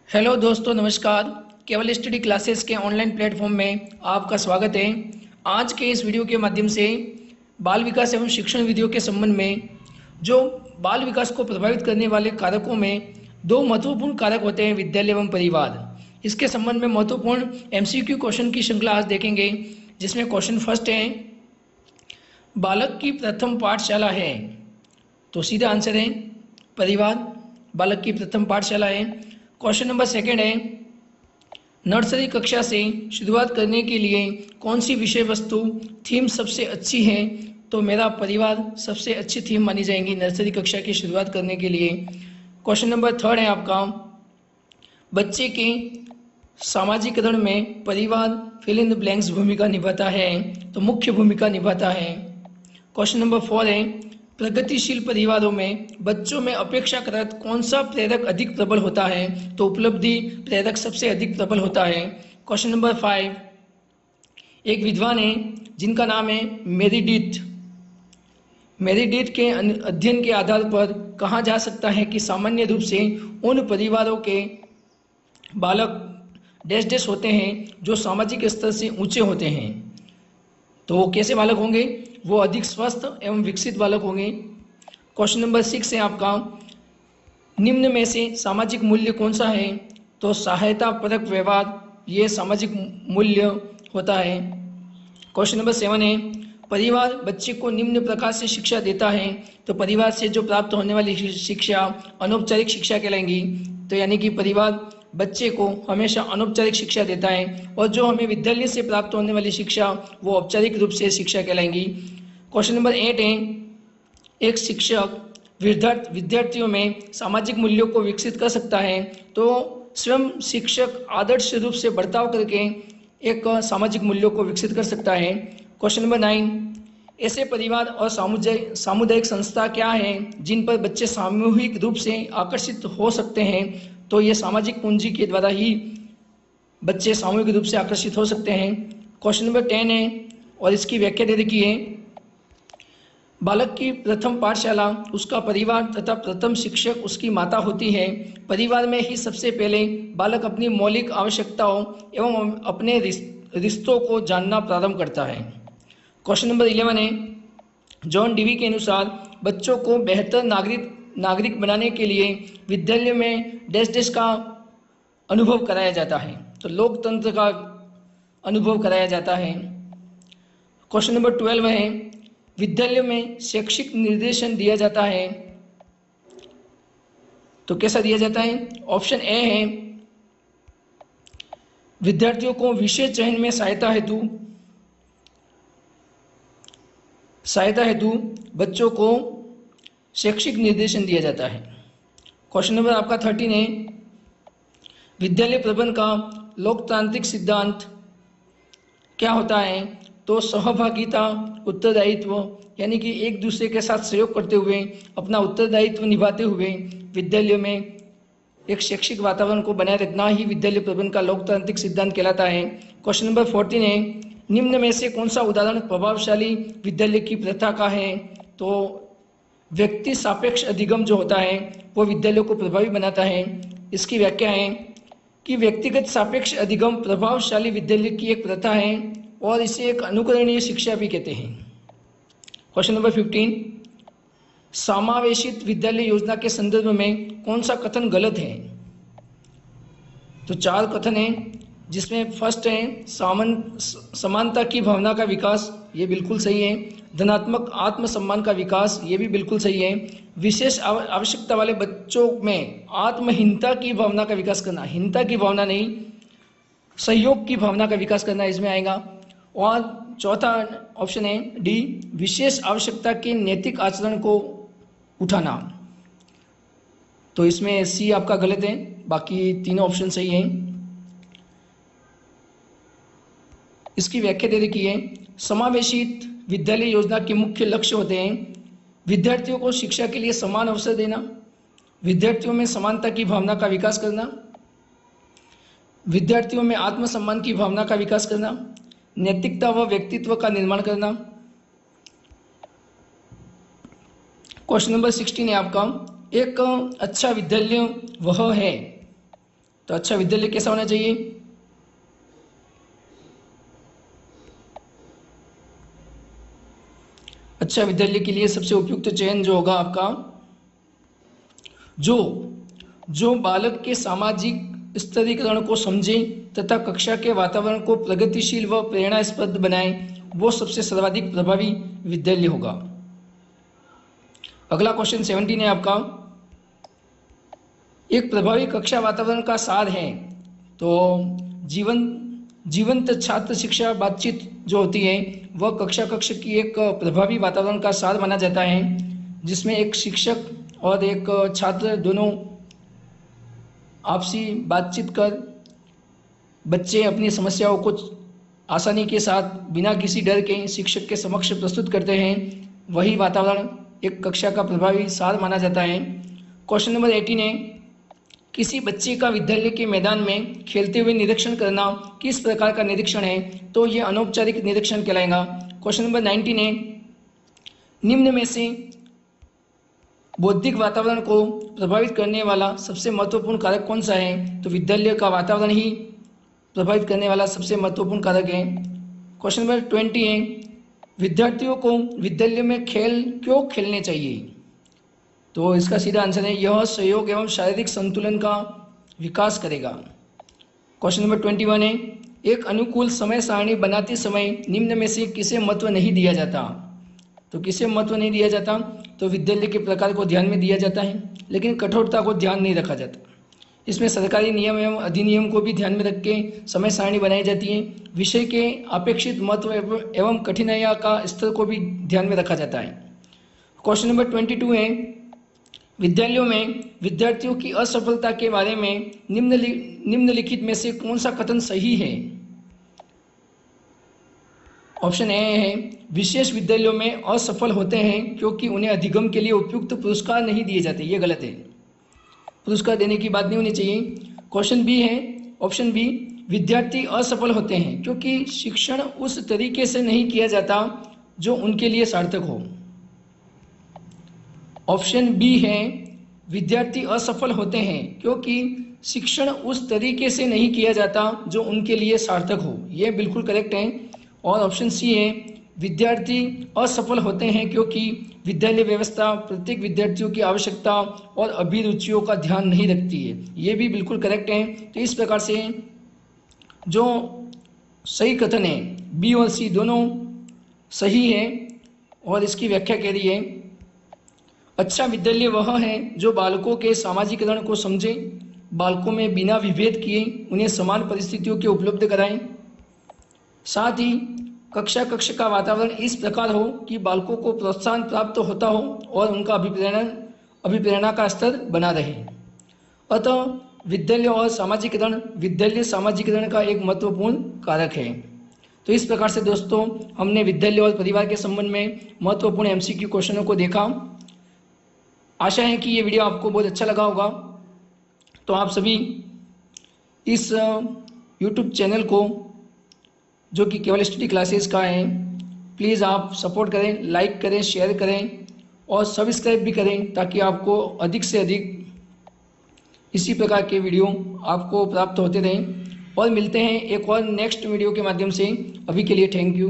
Hello दोस्तों, नमस्कार। केवल स्टडी क्लासेस के ऑनलाइन प्लेटफॉर्म में आपका स्वागत है। आज के इस वीडियो के माध्यम से बाल विकास एवं शिक्षण विधियों के संबंध में जो बाल विकास को प्रभावित करने वाले कारकों में दो महत्वपूर्ण कारक होते हैं, विद्यालय एवं परिवार। इसके संबंध में महत्वपूर्ण एमसीक्यू क्वेश्चन की श्रृंखला आज देखेंगे, जिसमें क्वेश्चन फर्स्ट है, बालक की प्रथम पाठशाला है। तो सीधा आंसर है परिवार, बालक की प्रथम पाठशाला है। क्वेश्चन नंबर सेकंड है, नर्सरी कक्षा से शुरुआत करने के लिए कौन सी विषय वस्तु थीम सबसे अच्छी है। तो मेरा परिवार सबसे अच्छी थीम मानी जाएंगी नर्सरी कक्षा की शुरुआत करने के लिए। क्वेश्चन नंबर थर्ड है आपका, बच्चे के सामाजिकरण में परिवार फिल इन द ब्लैंक्स भूमिका निभाता है, तो मुख्य भूमिका निभाता है। क्वेश्चन नंबर फोर है, प्रगतिशील परिवारों में बच्चों में अपेक्षाकृत कौन सा प्रेरक अधिक प्रबल होता है। तो उपलब्धि प्रेरक सबसे अधिक प्रबल होता है। क्वेश्चन नंबर फाइव, एक विद्वान है जिनका नाम है मेरिडिथ। मेरिडिथ के अध्ययन के आधार पर कहा जा सकता है कि सामान्य रूप से उन परिवारों के बालक डैश डैश होते हैं जो सामाजिक स्तर से ऊंचे होते हैं। तो वो कैसे बालक होंगे? वो अधिक स्वस्थ एवं विकसित बालक होंगे। क्वेश्चन नंबर सिक्स है आपका, निम्न में से सामाजिक मूल्य कौन सा है। तो सहायता परक व्यवहार ये सामाजिक मूल्य होता है। क्वेश्चन नंबर सेवन है, परिवार बच्चे को निम्न प्रकार से शिक्षा देता है। तो परिवार से जो प्राप्त होने वाली शिक्षा अनौपचारिक शिक्षा कहलाएंगी। तो यानी कि परिवार बच्चे को हमेशा अनौपचारिक शिक्षा देता है, और जो हमें विद्यालय से प्राप्त होने वाली शिक्षा वो औपचारिक रूप से शिक्षा कहलाएंगी। क्वेश्चन नंबर एट है, एक शिक्षक विद्यार्थियों में सामाजिक मूल्यों को विकसित कर सकता है। तो स्वयं शिक्षक आदर्श रूप से बर्ताव करके एक सामाजिक मूल्यों को विकसित कर सकता है। क्वेश्चन नंबर नाइन, ऐसे परिवार और सामुदायिक संस्था क्या हैं जिन पर बच्चे सामूहिक रूप से आकर्षित हो सकते हैं। तो ये सामाजिक पूंजी के द्वारा ही बच्चे सामूहिक रूप से आकर्षित हो सकते हैं। क्वेश्चन नंबर 10 है, और इसकी व्याख्या दे रखी है, बालक की प्रथम पाठशाला उसका परिवार तथा प्रथम शिक्षक उसकी माता होती है। परिवार में ही सबसे पहले बालक अपनी मौलिक आवश्यकताओं एवं अपने रिश्तों को जानना प्रारंभ करता है। क्वेश्चन नंबर 11 है, जॉन डीवी के अनुसार बच्चों को बेहतर नागरिक बनाने के लिए विद्यालय में डैश डैश का अनुभव कराया जाता है। तो लोकतंत्र का अनुभव कराया जाता है। क्वेश्चन नंबर 12 है, विद्यालय में शैक्षिक निर्देशन दिया जाता है। तो कैसा दिया जाता है? ऑप्शन ए है, विद्यार्थियों को विषय चयन में सहायता हेतु बच्चों को शैक्षिक निर्देशन दिया जाता है। क्वेश्चन नंबर आपका 13 है, विद्यालय प्रबंधन का लोकतांत्रिक सिद्धांत क्या होता है। तो सहभागिता, उत्तरदायित्व, यानी कि एक दूसरे के साथ सहयोग करते हुए अपना उत्तरदायित्व निभाते हुए विद्यालय में एक शैक्षिक वातावरण को बनाए रखना ही विद्यालय प्रबंधन का लोकतांत्रिक सिद्धांत कहलाता है। क्वेश्चन नंबर 14 है, निम्न में से कौन सा उदाहरण प्रभावशाली विद्यालय की प्रथा का है। तो व्यक्ति सापेक्ष अधिगम जो होता है वो विद्यालय को प्रभावी बनाता है। इसकी व्याख्या है कि व्यक्तिगत सापेक्ष अधिगम प्रभावशाली विद्यालय की एक प्रथा है और इसे एक अनुकरणीय शिक्षा भी कहते हैं। क्वेश्चन नंबर 15, समावेशित विद्यालय योजना के संदर्भ में कौन सा कथन गलत है। तो चार कथन हैं, जिसमें फर्स्ट है समानता की भावना का विकास, ये बिल्कुल सही है। धनात्मक आत्मसम्मान का विकास, ये भी बिल्कुल सही है। विशेष आवश्यकता वाले बच्चों में आत्महीनता की भावना का विकास करना, हीनता की भावना नहीं, सहयोग की भावना का विकास करना इसमें आएगा। और चौथा ऑप्शन है डी, विशेष आवश्यकता के नैतिक आचरण को उठाना। तो इसमें सी आपका गलत है, बाकी तीनों ऑप्शन सही हैं। इसकी व्याख्या दे रखी है, समावेशित विद्यालय योजना के मुख्य लक्ष्य होते हैं विद्यार्थियों को शिक्षा के लिए समान अवसर देना, विद्यार्थियों में समानता की भावना का विकास करना, विद्यार्थियों में आत्मसम्मान की भावना का विकास करना, नैतिकता व व्यक्तित्व का निर्माण करना। क्वेश्चन नंबर 16 है आपका, एक अच्छा विद्यालय वह है तो अच्छा विद्यालय कैसा होना चाहिए? अच्छा विद्यालय के लिए सबसे उपयुक्त चयन जो होगा आपका, जो बालक के सामाजिक स्तरीकरण को समझे तथा कक्षा के वातावरण को प्रगतिशील व प्रेरणास्पद बनाए, वो सबसे सर्वाधिक प्रभावी विद्यालय होगा। अगला क्वेश्चन 17 है आपका, एक प्रभावी कक्षा वातावरण का सार है। तो जीवंत छात्र शिक्षा बातचीत जो होती है वह कक्षा की एक प्रभावी वातावरण का सार माना जाता है, जिसमें एक शिक्षक और एक छात्र दोनों आपसी बातचीत कर बच्चे अपनी समस्याओं को आसानी के साथ बिना किसी डर के शिक्षक के समक्ष प्रस्तुत करते हैं। वही वातावरण एक कक्षा का प्रभावी सार माना जाता है। क्वेश्चन नंबर 18 है, किसी बच्चे का विद्यालय के मैदान में खेलते हुए निरीक्षण करना किस प्रकार का निरीक्षण है? तो ये अनौपचारिक निरीक्षण कहलाएगा। क्वेश्चन नंबर 19 है, निम्न में से बौद्धिक वातावरण को प्रभावित करने वाला सबसे महत्वपूर्ण कारक कौन सा है? तो विद्यालय का वातावरण ही प्रभावित करने वाला सबसे महत्वपूर्ण कारक है। क्वेश्चन नंबर 20 है, विद्यार्थियों को विद्यालय में खेल क्यों खेलने चाहिए? तो इसका सीधा आंसर है, यह सहयोग एवं शारीरिक संतुलन का विकास करेगा। क्वेश्चन नंबर 21 है, एक अनुकूल समय सारणी बनाते समय निम्न में से किसे महत्व नहीं दिया जाता? तो किसे महत्व नहीं दिया जाता? तो विद्यालय के प्रकार को ध्यान में दिया जाता है, लेकिन कठोरता को ध्यान नहीं रखा जाता। इसमें सरकारी नियम एवं अधिनियम को भी ध्यान में रख के समय सारणी बनाई जाती है। विषय के अपेक्षित महत्व एवं कठिनाई का स्तर को भी ध्यान में रखा जाता है। क्वेश्चन नंबर 22 है, विद्यालयों में विद्यार्थियों की असफलता के बारे में निम्नलिखित में से कौन सा कथन सही है? ऑप्शन ए है, विशेष विद्यालयों में असफल होते हैं क्योंकि उन्हें अधिगम के लिए उपयुक्त पुरस्कार नहीं दिए जाते। ये गलत है, पुरस्कार देने की बात नहीं होनी चाहिए। क्वेश्चन बी है, ऑप्शन बी, विद्यार्थी असफल होते हैं क्योंकि शिक्षण उस तरीके से नहीं किया जाता जो उनके लिए सार्थक हो। ऑप्शन बी है, विद्यार्थी असफल होते हैं क्योंकि शिक्षण उस तरीके से नहीं किया जाता जो उनके लिए सार्थक हो। ये बिल्कुल करेक्ट है। और ऑप्शन सी है, विद्यार्थी असफल होते हैं क्योंकि विद्यालय व्यवस्था प्रत्येक विद्यार्थियों की आवश्यकता और अभिरुचियों का ध्यान नहीं रखती है। ये भी बिल्कुल करेक्ट है। तो इस प्रकार से जो सही कथन है बी और सी दोनों सही है। और इसकी व्याख्या कह रही है, अच्छा विद्यालय वह है जो बालकों के सामाजिकरण को समझे, बालकों में बिना विभेद किए उन्हें समान परिस्थितियों के उपलब्ध कराएं, साथ ही कक्षा का वातावरण इस प्रकार हो कि बालकों को प्रोत्साहन प्राप्त होता हो और उनका अभिप्रेरणा का स्तर बना रहे। अतः विद्यालय और विद्यालय सामाजिकरण का एक महत्वपूर्ण कारक है। तो इस प्रकार से दोस्तों हमने विद्यालय और परिवार के संबंध में महत्वपूर्ण एमसीक्यू क्वेश्चनों को देखा। आशा है कि ये वीडियो आपको बहुत अच्छा लगा होगा। तो आप सभी इस YouTube चैनल को, जो कि केवल स्टडी क्लासेस का है, प्लीज़ आप सपोर्ट करें, लाइक करें, शेयर करें और सब्सक्राइब भी करें, ताकि आपको अधिक से अधिक इसी प्रकार के वीडियो आपको प्राप्त होते रहें। और मिलते हैं एक और नेक्स्ट वीडियो के माध्यम से। अभी के लिए थैंक यू।